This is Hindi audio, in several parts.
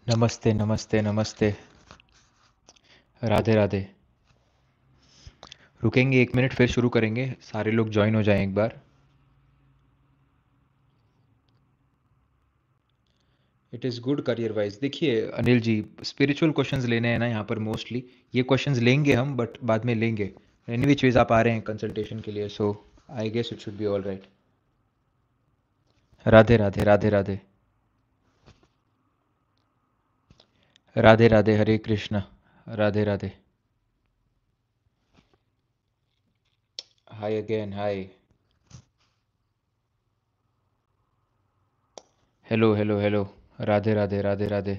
नमस्ते नमस्ते नमस्ते। राधे राधे। रुकेंगे 1 मिनट फिर शुरू करेंगे, सारे लोग ज्वाइन हो जाएं एक बार। It is good career wise. देखिए अनिल जी, स्पिरिचुअल क्वेश्चंस लेने हैं ना यहाँ पर मोस्टली। ये क्वेश्चंस लेंगे हम, बट बाद में लेंगे। एनी विच वेज आप आ रहे हैं कंसल्टेशन के लिए, so I guess it should be all right. Radhe Radhe Radhe Radhe. Radhe Radhe, Hare Krishna. Radhe Radhe. Hi again, hi. Hello hello hello. Radhe Radhe Radhe Radhe.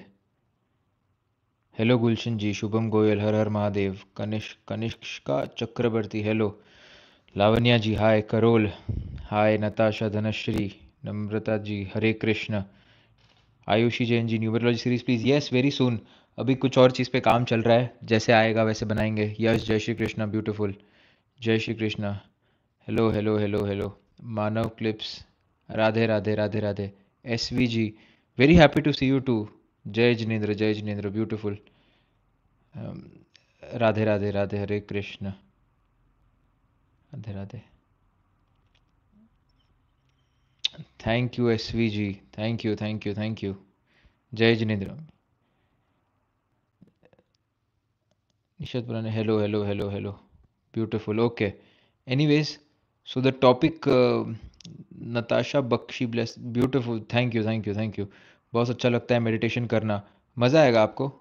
Hello Gulshan ji, Shubham Goyal, हर हर Mahadev. Kanishka Chakravarti, hello. Lavanya ji, hi. Carol, hi. Natasha, Dhanashree, Namrata ji, Hare Krishna. Ayushi Jain ji, numerology series please. Yes, very soon. अभी कुछ और चीज़ पे काम चल रहा है, जैसे आएगा वैसे बनाएंगे। यस, जय श्री कृष्णा, ब्यूटीफुल। जय Shri Krishna. Hello hello hello hello. Manav clips. Radhe Radhe Radhe Radhe. S V ji, very happy to see you too. जय Jinendra, beautiful. Radhe Radhe Radhe, Hare Krishna. Radhe Radhe. Thank you S V ji, thank you thank you thank you. जय Jinendra. Nishat Purane, hello hello hello hello. Beautiful, okay. Anyways, so the topic, Natasha Bakshi, bless, beautiful. Thank you thank you thank you. बहुत अच्छा लगता है मेडिटेशन करना। मज़ा आएगा आपको।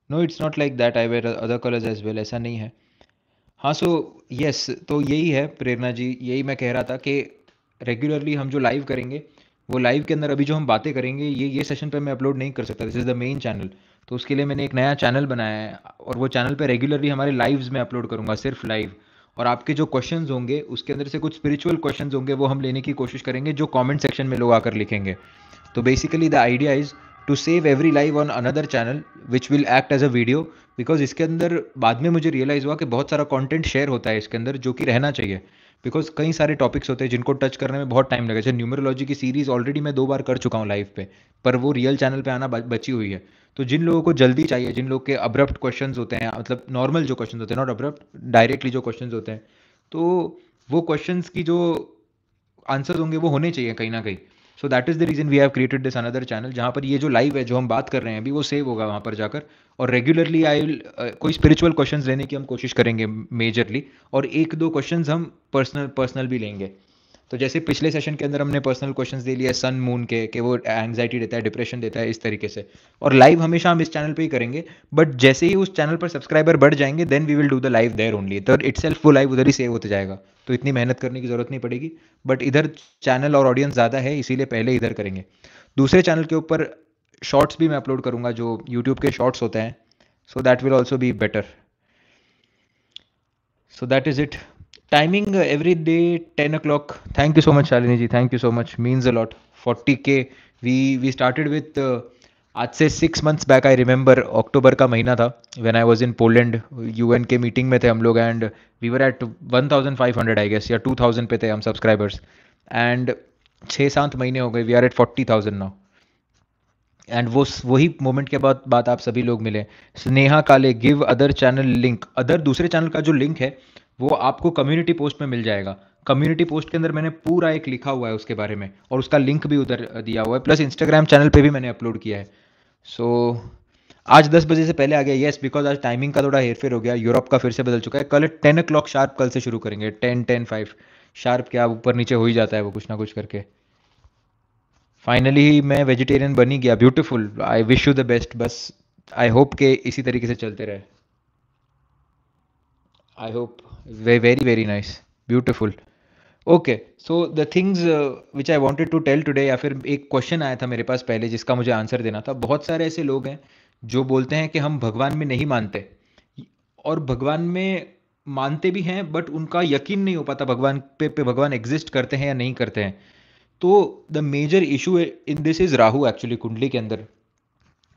No, it's not like that, I wear other colours as well, ऐसा नहीं है। हाँ, सो यस, तो यही है प्रेरणा जी, यही मैं कह रहा था कि रेगुलरली हम जो लाइव करेंगे, वो लाइव के अंदर अभी जो हम बातें करेंगे, ये सेशन पे मैं अपलोड नहीं कर सकता। This is the main channel. तो उसके लिए मैंने एक नया चैनल बनाया है, और वो चैनल पे रेगुलरली हमारे लाइव्स में अपलोड करूँगा, सिर्फ लाइव। और आपके जो क्वेश्चंस होंगे, उसके अंदर से कुछ स्पिरिचुअल क्वेश्चंस होंगे, वो हम लेने की कोशिश करेंगे, जो कमेंट सेक्शन में लोग आकर लिखेंगे। तो basically the idea is to save every live on another channel which will act as a video. Because इसके अंदर बाद में मुझे रियलाइज़ हुआ कि बहुत सारा कंटेंट शेयर होता है इसके अंदर, जो कि रहना चाहिए। बिकॉज कई सारे टॉपिक्स होते हैं जिनको टच करने में बहुत टाइम लगेगा। जैसे न्यूमरोलॉजी की सीरीज़ ऑलरेडी मैं 2 बार कर चुका हूँ लाइव पे, पर वो रियल चैनल पे आना बची हुई है। तो जिन लोगों को जल्दी चाहिए, जिन लोग के अब्रप्ट क्वेश्चंस होते हैं, मतलब नॉर्मल जो क्वेश्चंस होते हैं, नॉट अब्रप्ट, डायरेक्टली जो क्वेश्चंस होते हैं, तो वो क्वेश्चंस की जो आंसर होंगे वो होने चाहिए कहीं ना कहीं। So that is the reason we have created this another channel, जहाँ पर ये जो लाइव है, जो हम बात कर रहे हैं अभी, वो सेव होगा वहाँ पर जाकर। और रेगुलरली आई विल कोई स्पिरिचुअल क्वेश्चंस लेने की हम कोशिश करेंगे मेजरली। और एक दो क्वेश्चंस हम पर्सनल पर्सनल भी लेंगे। तो जैसे पिछले सेशन के अंदर हमने पर्सनल क्वेश्चंस दे लिए सन मून के, कि वो एंग्जाइटी देता है, डिप्रेशन देता है, इस तरीके से। और लाइव हमेशा हम इस चैनल पे ही करेंगे। बट जैसे ही उस चैनल पर सब्सक्राइबर बढ़ जाएंगे, then we will do the live there only. तो इटसेल्फ वो लाइव उधर ही सेव होते जाएगा। तो इतनी मेहनत करने की ज़रूरत नहीं पड़ेगी। बट इधर चैनल और ऑडियंस ज़्यादा है, इसीलिए पहले इधर करेंगे। दूसरे चैनल के ऊपर शॉर्ट्स भी मैं अपलोड करूँगा, जो यूट्यूब के शॉर्ट्स होते हैं। So that will also be better. So that is it. Timing, every day 10 o'clock. Thank you so much, Shalini ji. Thank you so much. Means a lot. 40K. We started with आज से 6 months back, I remember October का महीना था, when I was in Poland. UN के मीटिंग में थे हम लोग, and we were at 1500 I guess, या 2000 पे थे हम सब्सक्राइबर्स। एंड 6-7 महीने हो गए, we are at 40,000 now. And वो वही मोमेंट के बाद बात आप सभी लोग मिले। स्नेहा काले, give other channel link. Other दूसरे चैनल का जो लिंक है, वो आपको कम्युनिटी पोस्ट में मिल जाएगा। कम्युनिटी पोस्ट के अंदर मैंने पूरा एक लिखा हुआ है उसके बारे में, और उसका लिंक भी उधर दिया हुआ है। प्लस इंस्टाग्राम चैनल पे भी मैंने अपलोड किया है। सो आज 10 बजे से पहले आ गया, येस, बिकॉज आज टाइमिंग का थोड़ा हेरफेर हो गया, यूरोप का फिर से बदल चुका है। कल 10 o'clock शार्प कल से शुरू करेंगे। 10-10-5 शार्प, क्या ऊपर नीचे हो ही जाता है वो कुछ ना कुछ करके। फाइनली मैं वेजिटेरियन बन ही गया, beautiful. I wish you the best. बस आई होप के इसी तरीके से चलते रहे। I hope. Very very nice, beautiful. Okay, so the things which I wanted to tell today, या फिर एक क्वेश्चन आया था मेरे पास पहले, जिसका मुझे आंसर देना था। बहुत सारे ऐसे लोग हैं जो बोलते हैं कि हम भगवान में नहीं मानते, और भगवान में मानते भी हैं, बट उनका यकीन नहीं हो पाता भगवान पे भगवान एग्जिस्ट करते हैं या नहीं करते हैं। तो the major issue in this is Rahu, actually कुंडली के अंदर।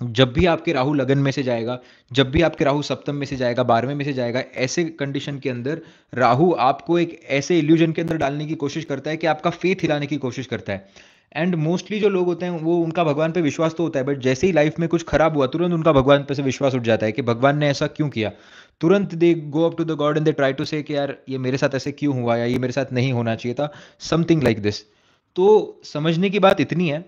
जब भी आपके राहु लगन में से जाएगा, जब भी आपके राहु सप्तम में से जाएगा, 12वें में से जाएगा, ऐसे कंडीशन के अंदर राहु आपको एक ऐसे इल्यूजन के अंदर डालने की कोशिश करता है कि आपका फेथ हिलाने की कोशिश करता है। एंड मोस्टली जो लोग होते हैं वो उनका भगवान पे विश्वास तो होता है, बट जैसे ही लाइफ में कुछ खराब हुआ तुरंत उनका भगवान पे से विश्वास उठ जाता है कि भगवान ने ऐसा क्यों किया। तुरंत they go up to the god and they try to say कि यार ये मेरे साथ ऐसे क्यों हुआ, या ये मेरे साथ नहीं होना चाहिए था, समथिंग लाइक दिस। तो समझने की बात इतनी है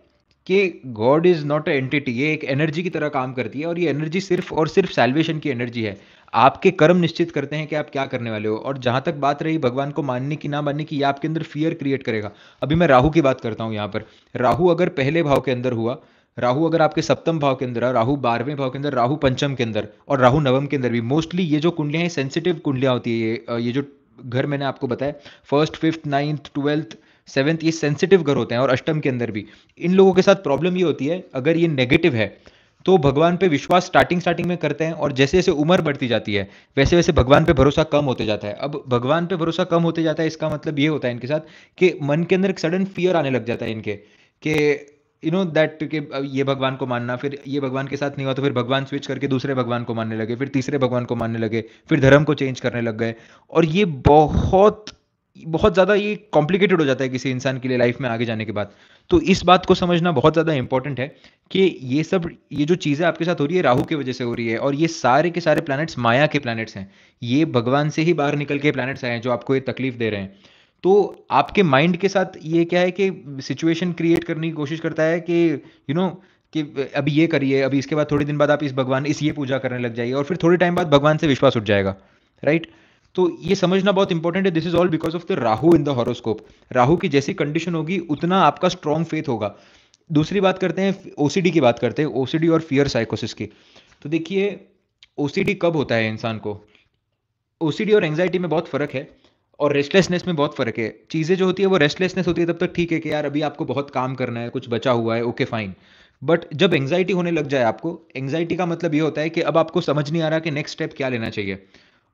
कि God is not a entity, ये एक एनर्जी की तरह काम करती है, और ये एनर्जी सिर्फ और सिर्फ सैल्वेशन की एनर्जी है। आपके कर्म निश्चित करते हैं कि आप क्या करने वाले हो। और जहां तक बात रही भगवान को मानने की ना मानने की, ये आपके अंदर फियर क्रिएट करेगा। अभी मैं राहु की बात करता हूँ यहाँ पर। राहु अगर पहले भाव के अंदर हुआ, राहु अगर आपके सप्तम भाव के अंदर है, राहु 12वें भाव के अंदर, राहु पंचम के अंदर और राहु नवम के अंदर भी, मोस्टली ये जो कुंडलियां हैं सेंसिटिव कुंडलियां होती है। ये जो घर मैंने आपको बताया, first, fifth, ninth, twelfth, seventh, ये सेंसिटिव घर होते हैं। और अष्टम के अंदर भी इन लोगों के साथ प्रॉब्लम ये होती है, अगर ये नेगेटिव है तो भगवान पे विश्वास स्टार्टिंग स्टार्टिंग में करते हैं, और जैसे जैसे उम्र बढ़ती जाती है वैसे वैसे भगवान पे भरोसा कम होते जाता है। अब भगवान पे भरोसा कम होते जाता है, इसका मतलब ये होता है इनके साथ कि मन के अंदर एक सडन फियर आने लग जाता है इनके, कि दैट कि ये भगवान को मानना, फिर ये भगवान के साथ नहीं हुआ तो फिर भगवान स्विच करके दूसरे भगवान को मानने लगे, फिर तीसरे भगवान को मानने लगे, फिर धर्म को चेंज करने लग गए। और ये बहुत बहुत ज़्यादा ये कॉम्प्लिकेटेड हो जाता है किसी इंसान के लिए लाइफ में आगे जाने के बाद। तो इस बात को समझना बहुत ज़्यादा इंपॉर्टेंट है कि ये जो चीज़ें आपके साथ हो रही है राहु की वजह से हो रही है, और ये सारे के सारे प्लैनेट्स माया के प्लैनेट्स हैं। ये भगवान से ही बाहर निकल के प्लैनेट्स आए हैं जो आपको ये तकलीफ दे रहे हैं। तो आपके माइंड के साथ ये क्या है कि सिचुएशन क्रिएट करने की कोशिश करता है कि यू नो कि अभी ये करिए, अभी इसके बाद थोड़े दिन बाद आप इस ये पूजा करने लग जाइए, और फिर थोड़े टाइम बाद भगवान से विश्वास उठ जाएगा। राइट। तो ये समझना बहुत इंपॉर्टेंट है, this is all because of the Rahu in the horoscope. Rahu की जैसी कंडीशन होगी उतना आपका स्ट्रॉन्ग फेथ होगा। दूसरी बात करते हैं, ओसीडी की बात करते हैं, ओसीडी और फियर साइकोसिस की। तो देखिए, ओसीडी कब होता है इंसान को? ओसीडी और एंजाइटी में बहुत फर्क है, और रेस्टलेसनेस में बहुत फर्क है। चीज़ें जो होती है वो रेस्टलेसनेस होती है तब तक ठीक है कि यार अभी आपको बहुत काम करना है, कुछ बचा हुआ है, ओके फाइन। बट जब एंजाइटी होने लग जाए आपको, एंजाइटी का मतलब ये होता है कि अब आपको समझ नहीं आ रहा कि नेक्स्ट स्टेप क्या लेना चाहिए।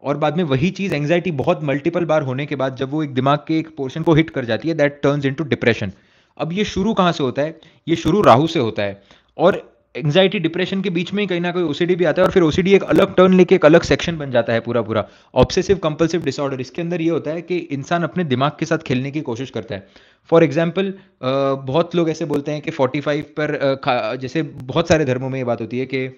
और बाद में वही चीज़ एंजाइटी बहुत मल्टीपल बार होने के बाद जब वो एक दिमाग के एक पोर्शन को हिट कर जाती है, दैट टर्न्स इनटू डिप्रेशन। अब ये शुरू कहाँ से होता है? ये शुरू राहु से होता है। और एंग्जाइटी डिप्रेशन के बीच में ही कहीं ना कहीं ओसीडी भी आता है, और फिर ओसीडी एक अलग टर्न लेके एक अलग सेक्शन बन जाता है पूरा पूरा। ऑब्सेसिव कंपल्सिव डिसऑर्डर, इसके अंदर ये होता है कि इंसान अपने दिमाग के साथ खेलने की कोशिश करता है। फॉर एग्जाम्पल, बहुत लोग ऐसे बोलते हैं कि 45 पर जैसे बहुत सारे धर्मों में ये बात होती है कि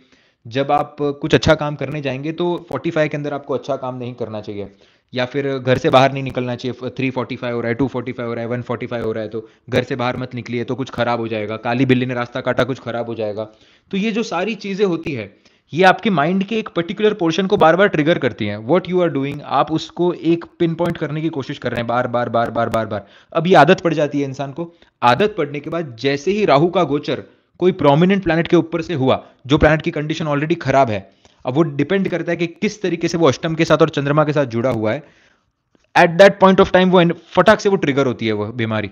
जब आप कुछ अच्छा काम करने जाएंगे तो 45 के अंदर आपको अच्छा काम नहीं करना चाहिए, या फिर घर से बाहर नहीं निकलना चाहिए। 345 हो रहा है, 245 हो रहा है, 145 हो रहा है, तो घर से बाहर मत निकलिए, तो कुछ खराब हो जाएगा, काली बिल्ली ने रास्ता काटा, कुछ खराब हो जाएगा। तो ये जो सारी चीज़ें होती है, ये आपके माइंड के एक पर्टिकुलर पोर्शन को बार बार ट्रिगर करती हैं। व्हाट यू आर डूइंग, आप उसको एक पिन पॉइंट करने की कोशिश कर रहे हैं बार बार बार बार बार बार। अब ये आदत पड़ जाती है इंसान को। आदत पड़ने के बाद जैसे ही राहु का गोचर कोई प्रोमिनेंट प्लैनेट के ऊपर से हुआ, जो प्लैनेट की कंडीशन ऑलरेडी खराब है, अब वो डिपेंड करता है कि किस तरीके से वो अष्टम के साथ और चंद्रमा के साथ जुड़ा हुआ है। At that point of time वो फटाक से वो ट्रिगर होती है वो बीमारी।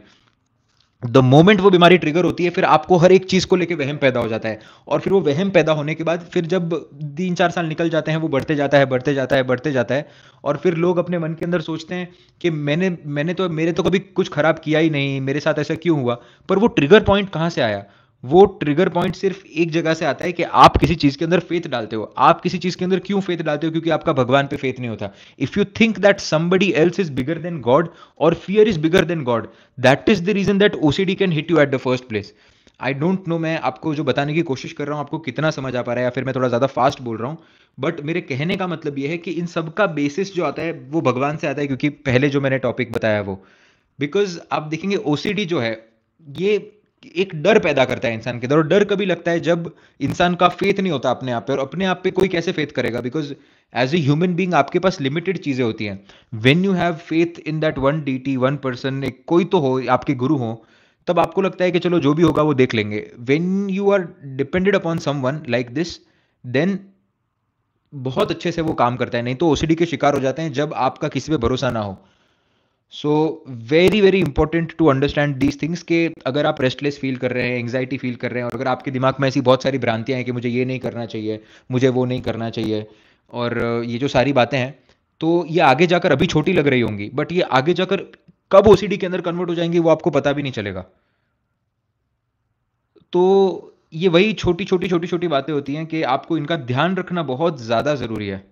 द मोमेंट वो बीमारी ट्रिगर होती है, फिर आपको हर एक चीज को लेकर वहम पैदा हो जाता है। और फिर वो वहम पैदा होने के बाद फिर जब 3-4 साल निकल जाते हैं, वो बढ़ते जाता है, बढ़ते जाता है, बढ़ते जाता है। और फिर लोग अपने मन के अंदर सोचते हैं कि मेरे तो कभी कुछ खराब किया ही नहीं, मेरे साथ ऐसा क्यों हुआ? पर वो ट्रिगर पॉइंट कहाँ से आया? वो ट्रिगर पॉइंट सिर्फ एक जगह से आता है कि आप किसी चीज के अंदर फेथ डालते हो। आप किसी चीज के अंदर क्यों फेथ डालते हो? क्योंकि आपका भगवान पे फेथ नहीं होता। If you think that somebody else is bigger than God, or fear is bigger than God, that is the reason that OCD can hit you at the first place. I don't know, मैं आपको जो बताने की कोशिश कर रहा हूँ आपको कितना समझ आ पा रहा है, या फिर मैं थोड़ा ज़्यादा फास्ट बोल रहा हूँ। बट मेरे कहने का मतलब ये है कि इन सब का बेसिस जो आता है वो भगवान से आता है, क्योंकि पहले जो मैंने टॉपिक बताया वो, बिकॉज आप देखेंगे ओसीडी जो है ये एक डर पैदा करता है इंसान के अंदर। और डर कभी लगता है जब इंसान का फेथ नहीं होता अपने आप पे, और अपने आप पे कोई कैसे फेथ करेगा? Because as a human being आपके पास लिमिटेड चीजें होती हैं। When you have faith in that one deity, one person, एक कोई तो हो, आपके गुरु हो, तब आपको लगता है कि चलो जो भी होगा वो देख लेंगे। When you are depended upon someone like this, then बहुत अच्छे से वो काम करता है। नहीं तो ओसीडी के शिकार हो जाते हैं जब आपका किसी पे भरोसा ना हो। So very very important to understand these things, कि अगर आप रेस्टलेस फील कर रहे हैं, एंग्जाइटी फील कर रहे हैं, और अगर आपके दिमाग में ऐसी बहुत सारी भ्रांतियां हैं कि मुझे ये नहीं करना चाहिए, मुझे वो नहीं करना चाहिए, और ये जो सारी बातें हैं, तो ये आगे जाकर अभी छोटी लग रही होंगी, बट ये आगे जाकर कब ओसीडी के अंदर कन्वर्ट हो जाएंगी वो आपको पता भी नहीं चलेगा। तो ये वही छोटी छोटी छोटी छोटी बातें होती हैं कि आपको इनका ध्यान रखना बहुत ज़्यादा ज़रूरी है।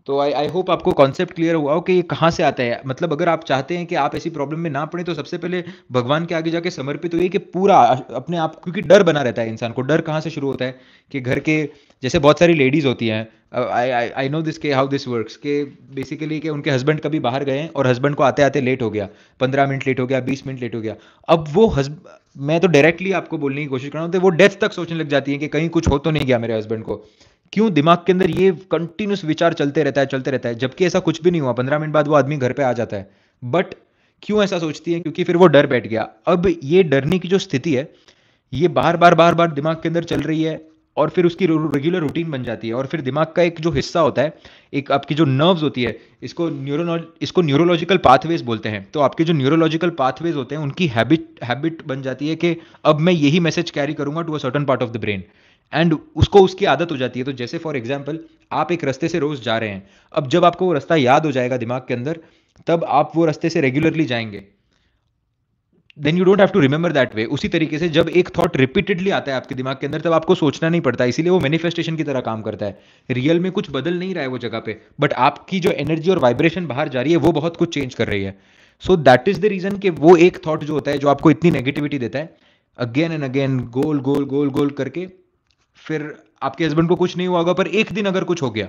तो आई होप आपको कॉन्सेप्ट क्लियर हुआ हो कि ये कहाँ से आता है। मतलब अगर आप चाहते हैं कि आप ऐसी प्रॉब्लम में ना पड़े तो सबसे पहले भगवान के आगे जाके समर्पित हुई कि पूरा अपने आप, क्योंकि डर बना रहता है इंसान को। डर कहाँ से शुरू होता है कि घर के, जैसे बहुत सारी लेडीज होती हैं, आई नो दिस के हाउ दिस वर्क्स, के बेसिकली कि उनके हस्बैंड कभी बाहर गए हैं और हस्बैंड को आते आते लेट हो गया, 15 मिनट लेट हो गया, 20 मिनट लेट हो गया। अब वो मैं तो डायरेक्टली आपको बोलने की कोशिश कर रहा हूँ, तो वो डेथ तक सोचने लग जाती है कि कहीं कुछ हो तो नहीं गया मेरे हस्बैंड को। क्यों? दिमाग के अंदर ये कंटिन्यूस विचार चलते रहता है, चलते रहता है, जबकि ऐसा कुछ भी नहीं हुआ, 15 मिनट बाद वो आदमी घर पे आ जाता है। बट क्यों ऐसा सोचती है? क्योंकि फिर वो डर बैठ गया। अब ये डरने की जो स्थिति है, ये बार बार बार बार दिमाग के अंदर चल रही है, और फिर उसकी रेगुलर रूटीन बन जाती है। और फिर दिमाग का एक जो हिस्सा होता है, एक आपकी जो नर्व्स होती है, इसको न्यूरोलॉजिकल पाथवेज बोलते हैं। तो आपके जो न्यूरोलॉजिकल पाथवेज होते हैं, उनकी हैबिट बन जाती है कि अब मैं यही मैसेज कैरी करूंगा to a certain part of the brain, and उसको उसकी आदत हो जाती है। तो जैसे फॉर एग्जाम्पल, आप एक रास्ते से रोज जा रहे हैं, अब जब आपको वो रास्ता याद हो जाएगा दिमाग के अंदर, तब आप वो रास्ते से रेगुलरली जाएंगे। Then you don't have to remember that way. उसी तरीके से जब एक थॉट रिपीटेडली आता है आपके दिमाग के अंदर, तब आपको सोचना नहीं पड़ता, इसीलिए वो मैनिफेस्टेशन की तरह काम करता है। रियल में कुछ बदल नहीं रहा है वो जगह पे, बट आपकी जो एनर्जी और वाइब्रेशन बाहर जा रही है, वो बहुत कुछ चेंज कर रही है। So that is the reason कि वो एक थॉट जो होता है, जो आपको इतनी नेगेटिविटी देता है, अगेन एंड अगेन, गोल गोल गोल गोल करके, फिर आपके हस्बैंड को कुछ नहीं हुआ होगा, पर एक दिन अगर कुछ हो गया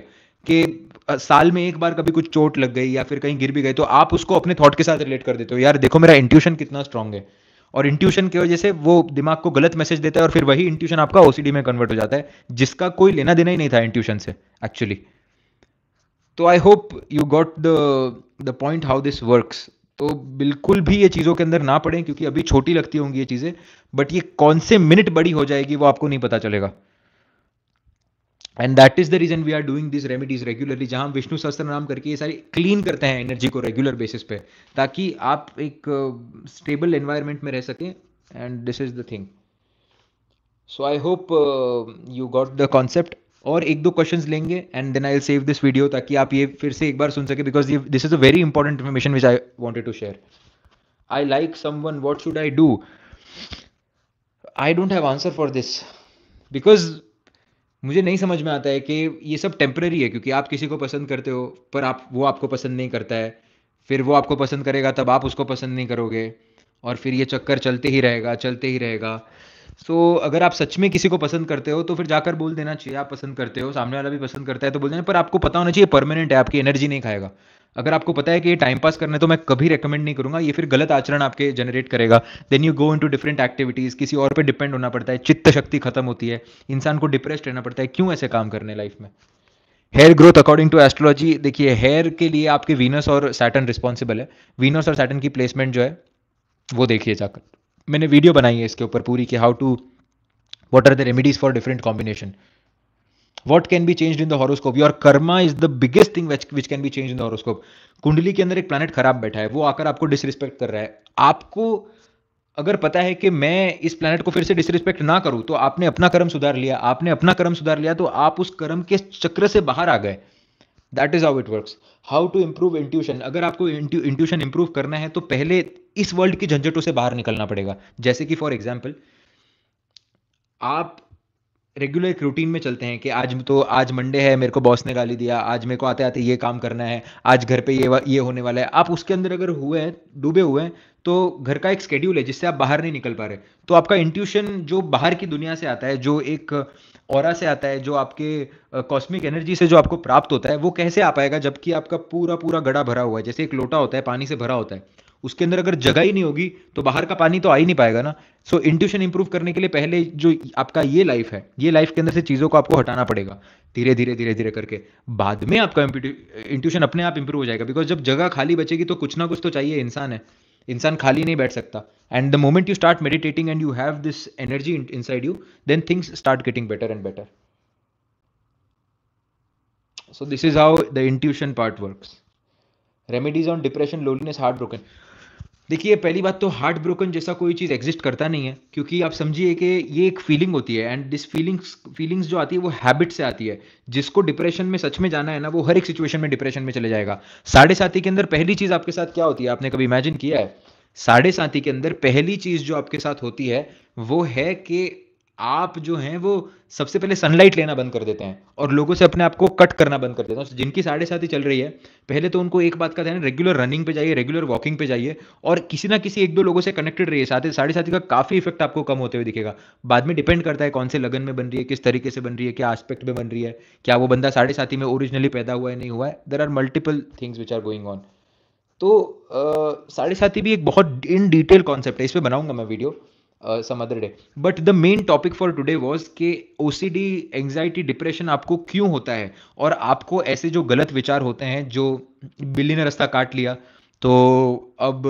कि साल में एक बार कभी कुछ चोट लग गई या फिर कहीं गिर भी गए, तो आप उसको अपने थॉट के साथ रिलेट कर देते हो, यार देखो मेरा इंट्यूशन कितना स्ट्रांग है। और इंट्यूशन की वजह से वो दिमाग को गलत मैसेज देता है, और फिर वही इंट्यूशन आपका ओसीडी में कन्वर्ट हो जाता है, जिसका कोई लेना देना ही नहीं था इंट्यूशन से एक्चुअली। तो आई hope you got the point how this works. तो बिल्कुल भी ये चीज़ों के अंदर ना पड़े, क्योंकि अभी छोटी लगती होंगी ये चीज़ें, बट ये कौन से मिनट बड़ी हो जाएगी वो आपको नहीं पता चलेगा। And that is the reason we are doing this remedies regularly, जहां हम विष्णु सहस्त्र नाम करके ये सारी क्लीन करते हैं एनर्जी को रेगुलर बेसिस पे, ताकि आप एक स्टेबल एनवायरनमेंट में रह सकें। And this is the thing. So I hope you got the concept. और एक दो क्वेश्चंस लेंगे and then I will save this video, ताकि आप ये फिर से एक बार सुन सके, because this is a very important information which I wanted to share. I like someone, what should I do? I don't have answer for this, because मुझे नहीं समझ में आता है कि ये सब टेम्पररी है, क्योंकि आप किसी को पसंद करते हो, पर वो आपको पसंद नहीं करता है। फिर वो आपको पसंद करेगा, तब आप उसको पसंद नहीं करोगे, और फिर ये चक्कर चलते ही रहेगा, चलते ही रहेगा। अगर आप सच में किसी को पसंद करते हो, तो फिर जाकर बोल देना चाहिए आप पसंद करते हो, सामने वाला भी पसंद करता है तो बोल देना, पर आपको पता होना चाहिए परमानेंट है, आपकी एनर्जी नहीं खाएगा। अगर आपको पता है कि ये टाइम पास करना है, तो मैं कभी रेकमेंड नहीं करूंगा, ये फिर गलत आचरण आपके जनरेट करेगा। Then you go into different activities, किसी और पे डिपेंड होना पड़ता है, चित्त शक्ति खत्म होती है, इंसान को डिप्रेस्ड रहना पड़ता है। क्यों ऐसे काम करने लाइफ में? Hair growth according to astrology, देखिए हेयर के लिए आपके वीनस और सैटर्न रिस्पॉन्सिबल है। वीनस और सैटर्न की प्लेसमेंट जो है, वो देखिए जाकर, मैंने वीडियो बनाई है इसके ऊपर पूरी, कि how to, what are the remedies for different combination, what can be changed in the horoscope. Your karma is the biggest thing which can be changed in the horoscope. कुंडली के अंदर एक प्लैनेट खराब बैठा है, वो आकर आपको डिसरिस्पेक्ट कर रहा है। आपको अगर पता है कि मैं इस प्लैनेट को फिर से डिसरिस्पेक्ट ना करूं, तो आपने अपना कर्म सुधार लिया, आपने अपना कर्म सुधार लिया, तो आप उस कर्म के चक्र से बाहर आ गए। That is how it works. How to improve intuition, अगर आपको इंट्यूशन इंप्रूव करना है, तो पहले इस वर्ल्ड की झंझटों से बाहर निकलना पड़ेगा। जैसे कि फॉर एग्जाम्पल, आप रेगुलर एक रूटीन में चलते हैं कि आज मंडे है, मेरे को बॉस ने गाली दिया, आज मेरे को आते आते ये काम करना है, आज घर पे ये होने वाला है। आप उसके अंदर अगर हुए हैं, डूबे हुए हैं, तो घर का एक स्केड्यूल है जिससे आप बाहर नहीं निकल पा रहे। तो आपका इंट्यूशन जो बाहर की दुनिया से आता है, जो एक ऑरा से आता है, जो आपके कॉस्मिक एनर्जी से जो आपको प्राप्त होता है, वो कैसे आ पाएगा जबकि आपका पूरा पूरा घड़ा भरा हुआ है। जैसे एक लोटा होता है, पानी से भरा होता है, उसके अंदर अगर जगह ही नहीं होगी, तो बाहर का पानी तो आ ही नहीं पाएगा ना। इंट्यूशन इंप्रूव करने के लिए पहले जो आपका ये लाइफ है, ये लाइफ के अंदर से चीज़ों को आपको हटाना पड़ेगा, धीरे धीरे धीरे धीरे करके। बाद में आपका इंट्यूशन अपने आप इंप्रूव हो जाएगा, बिकॉज जब जगह खाली बचेगी, तो कुछ ना कुछ तो चाहिए। इंसान है, इंसान खाली नहीं बैठ सकता। And the moment you start meditating and you have this energy inside you, then things start getting better and better. So this is how the intuition part works. Remedies on depression, loneliness, heart broken. देखिए, पहली बात तो हार्ट ब्रोकन जैसा कोई चीज़ एग्जिस्ट करता नहीं है, क्योंकि आप समझिए कि ये एक फीलिंग होती है, एंड दिस फीलिंग्स जो आती है, वो हैबिट से आती है। जिसको डिप्रेशन में सच में जाना है ना, वो हर एक सिचुएशन में डिप्रेशन में चले जाएगा। साढ़े साथी के अंदर पहली चीज़ आपके साथ क्या होती है, आपने कभी इमेजिन किया है? साढ़े साथी के अंदर पहली चीज़ जो आपके साथ होती है, वो है कि आप जो हैं वो सबसे पहले सनलाइट लेना बंद कर देते हैं और लोगों से अपने आप को कट करना बंद कर देते हैं। जिनकी 7:30 चल रही है, पहले तो उनको एक बात का ध्यान, रेगुलर रनिंग पे जाइए, रेगुलर वॉकिंग पे जाइए और किसी ना किसी 1-2 लोगों से कनेक्टेड रहिए। 7:30 का काफ़ी इफेक्ट आपको कम होते हुए दिखेगा। बाद में डिपेंड करता है कौन से लगन में बन रही है, किस तरीके से बन रही है, क्या एस्पेक्ट में बन रही है, क्या वो बंदा 7:30 में ओरिजिनली पैदा हुआ है, नहीं हुआ है। There are multiple things which are going on. तो 7:30 भी एक बहुत इन डिटेल कॉन्सेप्ट है, इस पे बनाऊंगा मैं video some other day. But the main topic for today was कि ओसीडी, एंजाइटी, डिप्रेशन आपको क्यों होता है और आपको ऐसे जो गलत विचार होते हैं, जो बिल्ली ने रास्ता काट लिया तो अब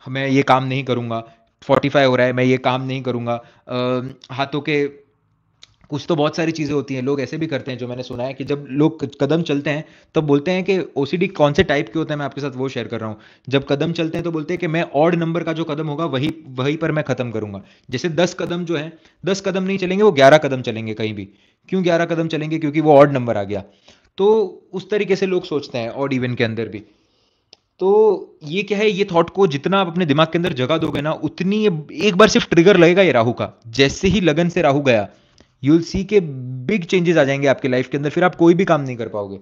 मैं ये काम नहीं करूंगा, 45 हो रहा है मैं ये काम नहीं करूंगा, हाथों के कुछ तो बहुत सारी चीज़ें होती हैं। लोग ऐसे भी करते हैं, जो मैंने सुना है कि जब लोग कदम चलते हैं तब बोलते हैं कि ओसीडी कौन से टाइप के होते हैं, मैं आपके साथ वो शेयर कर रहा हूँ। जब कदम चलते हैं तो बोलते हैं कि मैं ऑड नंबर का जो कदम होगा वही वहीं पर मैं खत्म करूंगा। जैसे 10 कदम जो है, 10 कदम नहीं चलेंगे, वो 11 कदम चलेंगे कहीं भी। क्यों 11 कदम चलेंगे? क्योंकि वो ऑड नंबर आ गया। तो उस तरीके से लोग सोचते हैं ऑड इवन के अंदर भी। तो ये क्या है, ये थॉट को जितना आप अपने दिमाग के अंदर जगह दोगे ना, उतनी ये एक बार सिर्फ ट्रिगर लगेगा ये राहु का, जैसे ही लगन से राहु गया, यू विल सी के बिग चेंजेस आ जाएंगे आपके लाइफ के अंदर, फिर आप कोई भी काम नहीं कर पाओगे।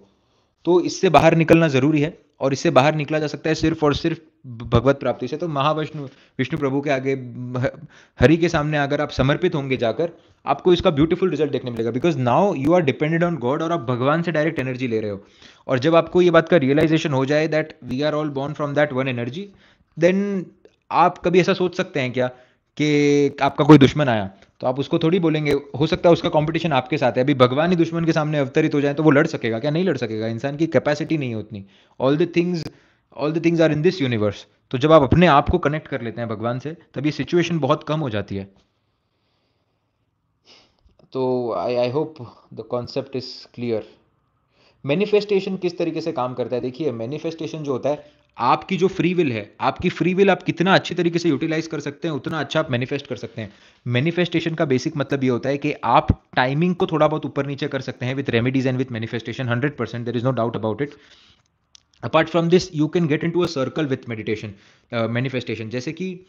तो इससे बाहर निकलना जरूरी है और इससे बाहर निकला जा सकता है सिर्फ और सिर्फ भगवत प्राप्ति से। तो महाविष्णु, विष्णु प्रभु के आगे, हरि के सामने अगर आप समर्पित होंगे जाकर, आपको इसका ब्यूटीफुल रिजल्ट देखने मिलेगा। Because now you are depended on God और आप भगवान से डायरेक्ट एनर्जी ले रहे हो। और जब आपको ये बात का रियलाइजेशन हो जाए that we are all born from that one energy, then आप कभी ऐसा सोच सकते हैं क्या कि आपका कोई दुश्मन आया तो आप उसको थोड़ी बोलेंगे, हो सकता है उसका कंपटीशन आपके साथ है। अभी भगवान ही दुश्मन के सामने अवतरित हो जाए तो वो लड़ सकेगा क्या? नहीं लड़ सकेगा, इंसान की कैपेसिटी नहीं है उतनी। All the things all the things are in this universe. तो जब आप अपने आप को कनेक्ट कर लेते हैं भगवान से, तब ये सिचुएशन बहुत कम हो जाती है। तो I hope the concept is clear. Manifestation किस तरीके से काम करता है? देखिए, मैनिफेस्टेशन जो होता है, आपकी जो फ्री विल है, आपकी फ्री विल आप कितना अच्छी तरीके से यूटिलाइज कर सकते हैं, उतना अच्छा आप मैनिफेस्ट कर सकते हैं। मैनिफेस्टेशन का बेसिक मतलब ये होता है कि आप टाइमिंग को थोड़ा बहुत ऊपर नीचे कर सकते हैं with remedies and with manifestation. 100%, there is no doubt about it. Apart from this you can get in to a circle with meditation, manifestation. जैसे कि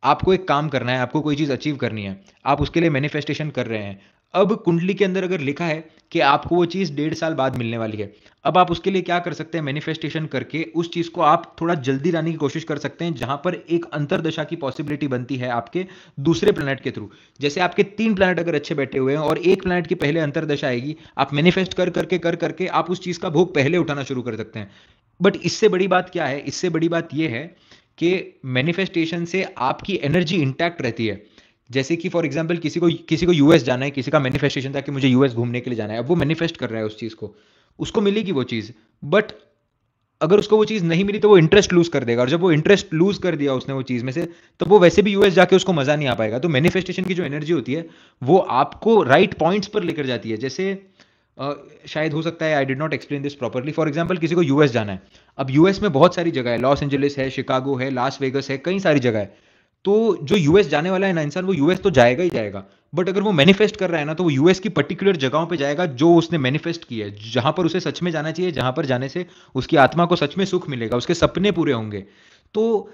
आपको एक काम करना है, आपको कोई चीज़ अचीव करनी है, आप उसके लिए मैनिफेस्टेशन कर रहे हैं। अब कुंडली के अंदर अगर लिखा है कि आपको वो चीज़ 1.5 साल बाद मिलने वाली है, अब आप उसके लिए क्या कर सकते हैं? मैनिफेस्टेशन करके उस चीज़ को आप थोड़ा जल्दी लाने की कोशिश कर सकते हैं, जहां पर एक अंतरदशा की पॉसिबिलिटी बनती है आपके दूसरे प्लैनेट के थ्रू। जैसे आपके 3 प्लैनेट अगर अच्छे बैठे हुए हैं और एक प्लैनेट की पहले अंतरदशा आएगी, आप मैनिफेस्ट कर करके आप उस चीज़ का भोग पहले उठाना शुरू कर सकते हैं। बट इससे बड़ी बात क्या है? इससे बड़ी बात यह है कि मैनिफेस्टेशन से आपकी एनर्जी इंटैक्ट रहती है। जैसे कि फॉर एग्जांपल किसी को यूएस जाना है, किसी का मैनिफेस्टेशन था कि मुझे यूएस घूमने के लिए जाना है। अब वो मैनिफेस्ट कर रहा है उस चीज़ को, उसको मिलेगी वो चीज़। बट अगर उसको वो चीज़ नहीं मिली तो वो इंटरेस्ट लूज कर देगा, और जब वो इंटरेस्ट लूज कर दिया उसने वो चीज़ में से, तब वो वैसे भी यूएस जाके उसको मज़ा नहीं आ पाएगा। तो मैनिफेस्टेशन की जो एनर्जी होती है, वो आपको राइट पॉइंट्स पर लेकर जाती है। जैसे शायद हो सकता है I did not explain this properly. For example किसी को यूएस जाना है। अब यूएस में बहुत सारी जगह है, लॉस एंजलिस है, शिकागो है, लास वेगस है, कई सारी जगह है। तो जो यूएस जाने वाला है ना इंसान, वो यूएस तो जाएगा ही जाएगा। बट अगर वो मैनिफेस्ट कर रहा है ना, तो वो यूएस की पर्टिकुलर जगहों पे जाएगा जो उसने मैनिफेस्ट की है, जहां पर उसे सच में जाना चाहिए, जहां पर जाने से उसकी आत्मा को सच में सुख मिलेगा, उसके सपने पूरे होंगे। तो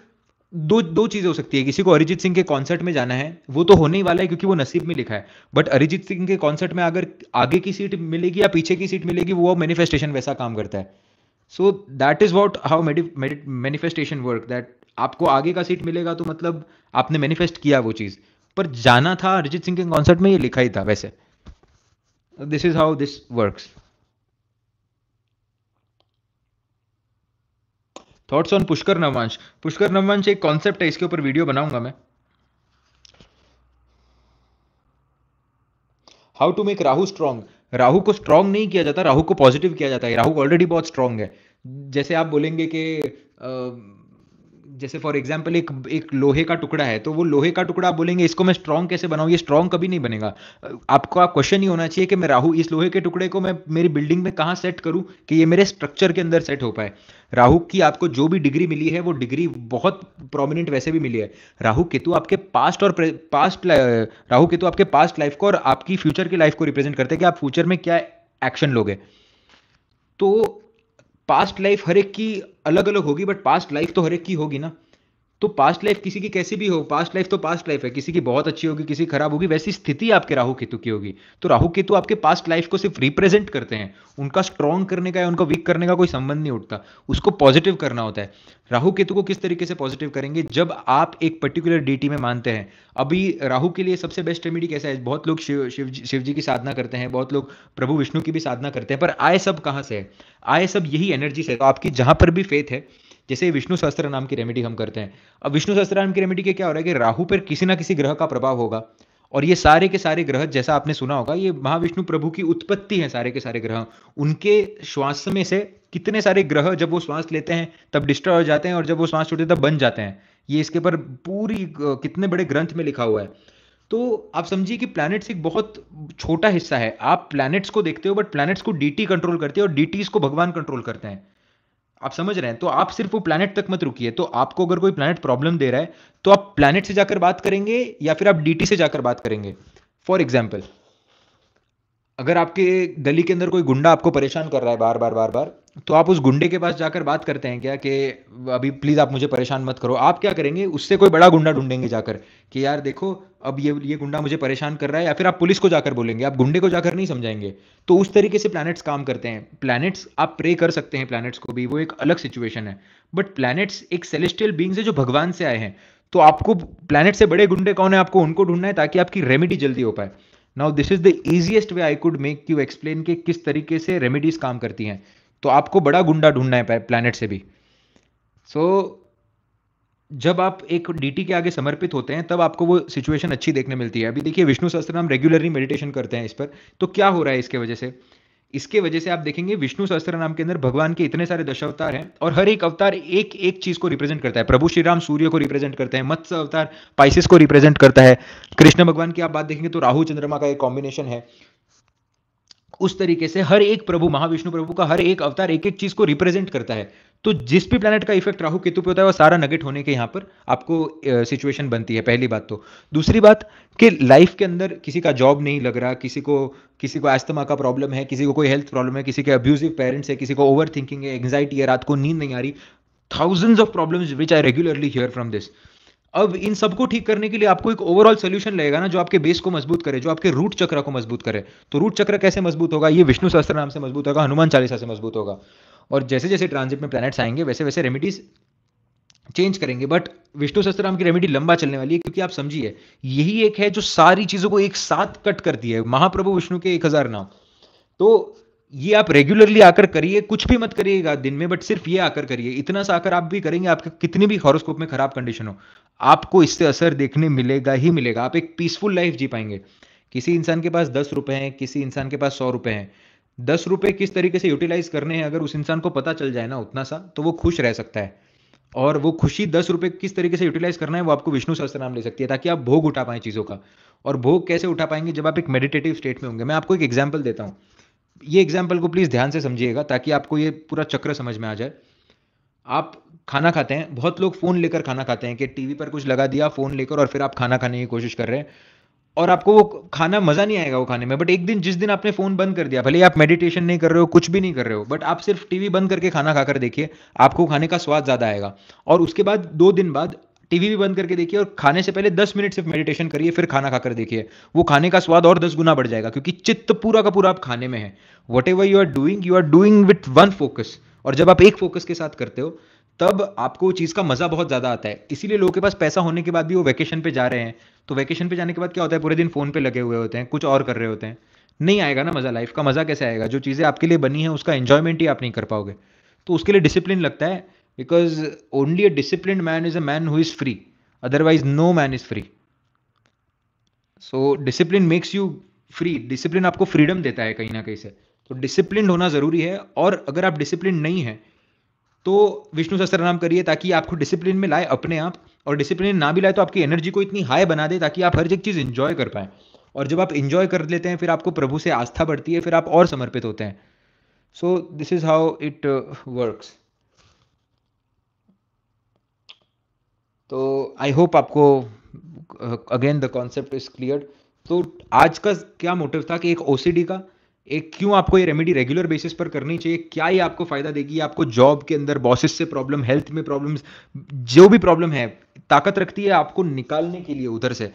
दो दो चीजें हो सकती है। किसी को अरिजीत सिंह के कॉन्सर्ट में जाना है, वो तो होने ही वाला है क्योंकि वो नसीब में लिखा है। बट अरिजीत सिंह के कॉन्सर्ट में अगर आगे की सीट मिलेगी या पीछे की सीट मिलेगी, वो मैनिफेस्टेशन वैसा काम करता है। So that is what how manifestation work, that आपको आगे का सीट मिलेगा तो मतलब आपने मैनिफेस्ट किया वो चीज। पर जाना था अरिजीत सिंह के कॉन्सर्ट में, ये लिखा ही था वैसे। This is how this works. Thoughts on Pushkar Navamsha. Pushkar Navamsha एक कॉन्सेप्ट है, इसके ऊपर वीडियो बनाऊंगा मैं। How to make Rahu strong. Rahu को स्ट्रांग नहीं किया जाता, राहु को पॉजिटिव किया जाता है। राहु ऑलरेडी बहुत स्ट्रांग है। जैसे आप बोलेंगे कि जैसे फॉर एग्जाम्पल एक एक लोहे का टुकड़ा है, तो वो लोहे का टुकड़ा आप बोलेंगे इसको मैं स्ट्रांग कैसे बनाऊं, ये स्ट्रांग कभी नहीं बनेगा। आपको आप क्वेश्चन ही होना चाहिए कि मैं राहु, इस लोहे के टुकड़े को मैं मेरी बिल्डिंग में कहाँ सेट करूं कि ये मेरे स्ट्रक्चर के अंदर सेट हो पाए। राहु की आपको जो भी डिग्री मिली है, वो डिग्री बहुत प्रोमिनेंट वैसे भी मिली है। राहु केतु आपके पास्ट और पास्ट, राहु केतु आपके पास्ट लाइफ को और आपकी फ्यूचर की लाइफ को रिप्रेजेंट करते हैं कि आप फ्यूचर में क्या एक्शन लोगे। तो पास्ट लाइफ हर एक की अलग अलग होगी, बट पास्ट लाइफ तो हर एक की होगी ना। तो पास्ट लाइफ किसी की कैसी भी हो, पास्ट लाइफ तो पास्ट लाइफ है, किसी की बहुत अच्छी होगी, किसी की खराब होगी, वैसी स्थिति आपके राहु केतु की होगी। तो राहु केतु आपके पास्ट लाइफ को सिर्फ रिप्रेजेंट करते हैं, उनका स्ट्रॉन्ग करने का या उनको वीक करने का कोई संबंध नहीं उठता, उसको पॉजिटिव करना होता है। राहु केतु को किस तरीके से पॉजिटिव करेंगे, जब आप एक पर्टिकुलर डीटी में मानते हैं। अभी राहु के लिए सबसे बेस्ट रेमेडी कैसा है, बहुत लोग शिव जी की साधना करते हैं, बहुत लोग प्रभु विष्णु की भी साधना करते हैं, पर आए सब कहां से है, आए सब यही एनर्जी से। तो आपकी जहां पर भी फेथ है, जैसे विष्णु सहस्त्र नाम की रेमेडी हम करते हैं, अब विष्णु सहस्त्र नाम की रेमेडी के क्या हो रहा है कि राहु पर किसी ना किसी ग्रह का प्रभाव होगा, और ये सारे के सारे ग्रह, जैसा आपने सुना होगा, ये महाविष्णु प्रभु की उत्पत्ति है, सारे के सारे ग्रह उनके श्वास में से, कितने सारे ग्रह जब वो श्वास लेते हैं तब डिस्ट्रॉय हो जाते हैं, और जब वो श्वास छोड़ते हैं तब बन जाते हैं। ये इसके पर पूरी कितने बड़े ग्रंथ में लिखा हुआ है। तो आप समझिए कि प्लैनेट्स एक बहुत छोटा हिस्सा है। आप प्लैनेट्स को देखते हो, बट प्लैनेट्स को डीटी कंट्रोल करते हैं, और डीटीज को भगवान कंट्रोल करते हैं। आप समझ रहे हैं? तो आप सिर्फ वो प्लैनेट तक मत रुकिए। तो आपको अगर कोई प्लैनेट प्रॉब्लम दे रहा है, तो आप प्लैनेट से जाकर बात करेंगे या फिर आप डीटी से जाकर बात करेंगे। फॉर एग्जाम्पल, अगर आपके गली के अंदर कोई गुंडा आपको परेशान कर रहा है बार बार बार बार, तो आप उस गुंडे के पास जाकर बात करते हैं क्या कि अभी प्लीज आप मुझे परेशान मत करो? आप क्या करेंगे, उससे कोई बड़ा गुंडा ढूंढेंगे जाकर कि यार देखो अब ये गुंडा मुझे परेशान कर रहा है, या फिर आप पुलिस को जाकर बोलेंगे, आप गुंडे को जाकर नहीं समझाएंगे। तो उस तरीके से प्लैनेट्स काम करते हैं। प्लैनेट्स आप प्रे कर सकते हैं, प्लैनेट्स को भी, वो एक अलग सिचुएशन है, बट प्लैनेट्स एक सेलेस्टियल बीइंग्स है जो भगवान से आए हैं। तो आपको प्लैनेट से बड़े गुंडे कौन है, आपको उनको ढूंढना है ताकि आपकी रेमेडी जल्दी हो पाए। Now this is the easiest way I could make you explain कि किस तरीके से रेमेडीज काम करती हैं। तो आपको बड़ा गुंडा ढूंढना है प्लैनेट से भी। सो जब आप एक डीटी के आगे समर्पित होते हैं, तब आपको वो सिचुएशन अच्छी देखने मिलती है। अभी देखिए, विष्णु सहस्त्रनाम रेगुलरली मेडिटेशन करते हैं इस पर, तो क्या हो रहा है इसके वजह से? इसके वजह से आप देखेंगे विष्णु सहस्त्र नाम के अंदर भगवान के इतने सारे दशावतार हैं, और हर एक अवतार एक एक चीज को रिप्रेजेंट करता है। प्रभु श्री राम सूर्य को रिप्रेजेंट करते हैं, मत्स्य अवतार पाइसिस को रिप्रेजेंट करता है, कृष्ण भगवान की आप बात देखेंगे तो राहु चंद्रमा का एक कॉम्बिनेशन है। उस तरीके से हर एक प्रभु, महाविष्णु प्रभु का हर एक अवतार एक एक चीज को रिप्रेजेंट करता है। तो जिस भी प्लैनेट का इफेक्ट राहु केतु पे होता है, वो सारा नगेट होने के यहाँ पर आपको सिचुएशन बनती है। पहली बात तो। दूसरी बात कि लाइफ के अंदर किसी का जॉब नहीं लग रहा, किसी को अस्थमा का प्रॉब्लम है, किसी को कोई हेल्थ प्रॉब्लम है, किसी के अब्यूजिव पेरेंट्स है, किसी को ओवर थिंकिंग है, एंग्जाइटी है, रात को नींद नहीं आ रही, thousands of problems which I regularly here from this. अब इन सबको ठीक करने के लिए आपको एक ओवरऑल सोल्यूशन लगेगा ना, जो आपके बेस को मजबूत करे, जो आपके रूट चक्र को मजबूत करे। तो रूट चक्र कैसे मजबूत होगा? ये विष्णु सहस्त्र नाम से मजबूत होगा, हनुमान चालीसा से मजबूत होगा। और जैसे जैसे ट्रांजिट में प्लैनेट्स आएंगे, वैसे वैसे रेमेडीज चेंज करेंगे। बट विष्णु सहस्त्र नाम की रेमेडी लंबा चलने वाली है, क्योंकि आप समझिए यही एक है जो सारी चीजों को एक साथ कट करती है। महाप्रभु विष्णु के 1000 नाम। तो ये आप रेगुलरली आकर करिए, कुछ भी मत करिएगा दिन में, बट सिर्फ ये आकर करिए। इतना सा आकर आप भी करेंगे, आपके कितनी भी हॉरोस्कोप में खराब कंडीशन हो, आपको इससे असर देखने मिलेगा ही मिलेगा। आप एक पीसफुल लाइफ जी पाएंगे। किसी इंसान के पास 10 रुपए हैं, किसी इंसान के पास 100 रुपए हैं। 10 रुपए किस तरीके से यूटिलाइज करने हैं, अगर उस इंसान को पता चल जाए ना उतना सा, तो वो खुश रह सकता है। और वो खुशी 10 रुपए किस तरीके से यूटिलाइज करना है, वो आपको विष्णु सहस्त्र नाम ले सकती है, ताकि आप भोग उठा पाएं चीजों का। और भोग कैसे उठा पाएंगे? जब आप एक मेडिटेटिव स्टेट में होंगे। मैं आपको एक एग्जाम्पल देता हूं, ये एग्जाम्पल को प्लीज ध्यान से समझिएगा, ताकि आपको ये पूरा चक्र समझ में आ जाए। आप खाना खाते हैं, बहुत लोग फोन लेकर खाना खाते हैं, कि टीवी पर कुछ लगा दिया फोन लेकर, और फिर आप खाना खाने की कोशिश कर रहे हैं, और आपको वो खाना मजा नहीं आएगा वो खाने में। बट एक दिन, जिस दिन आपने फोन बंद कर दिया, भले ही आप मेडिटेशन नहीं कर रहे हो, कुछ भी नहीं कर रहे हो, बट आप सिर्फ टीवी बंद करके खाना खाकर देखिए, आपको खाने का स्वाद ज्यादा आएगा। और उसके बाद 2 दिन बाद टीवी भी बंद करके देखिए, और खाने से पहले 10 मिनट सिर्फ मेडिटेशन करिए, फिर खाना खाकर देखिए, वो खाने का स्वाद और 10 गुना बढ़ जाएगा, क्योंकि चित्त पूरा का पूरा आप खाने में है। Whatever you are doing with one focus. और जब आप एक फोकस के साथ करते हो, तब आपको चीज का मजा बहुत ज्यादा आता है। इसीलिए लोगों के पास पैसा होने के बाद भी वो वेकेशन पे जा रहे हैं। तो वेकेशन पे जाने के बाद क्या होता है, पूरे दिन फोन पे लगे हुए होते हैं, कुछ और कर रहे होते हैं, नहीं आएगा ना मजा। लाइफ का मजा कैसे आएगा? जो चीजें आपके लिए बनी है उसका एंजॉयमेंट ही आप नहीं कर पाओगे। तो उसके लिए डिसिप्लिन लगता है, because only a disciplined man is a man who is free, otherwise no man is free. So discipline makes you free. Discipline आपको फ्रीडम देता है कहीं ना कहीं से। तो डिसिप्लिन होना जरूरी है। और अगर आप डिसिप्लिन नहीं है, तो विष्णु सहस्त्र नाम करिए, ताकि आपको डिसिप्लिन में लाए अपने आप। और डिसिप्लिन ना भी लाए तो आपकी एनर्जी को इतनी हाई बना दे, ताकि आप हर एक चीज इंजॉय कर पाए। और जब आप इंजॉय कर लेते हैं, फिर आपको प्रभु से आस्था बढ़ती है, फिर आप और समर्पित होते हैं। सो this is how it works. तो आई होप आपको again the concept is clear. तो आज का क्या मोटिव था कि एक ओसीडी का, एक क्यों आपको ये रेमेडी रेगुलर बेसिस पर करनी चाहिए, क्या ये आपको फायदा देगी, आपको जॉब के अंदर बॉसेस से प्रॉब्लम, हेल्थ में प्रॉब्लम्स, जो भी प्रॉब्लम है, ताकत रखती है आपको निकालने के लिए उधर से।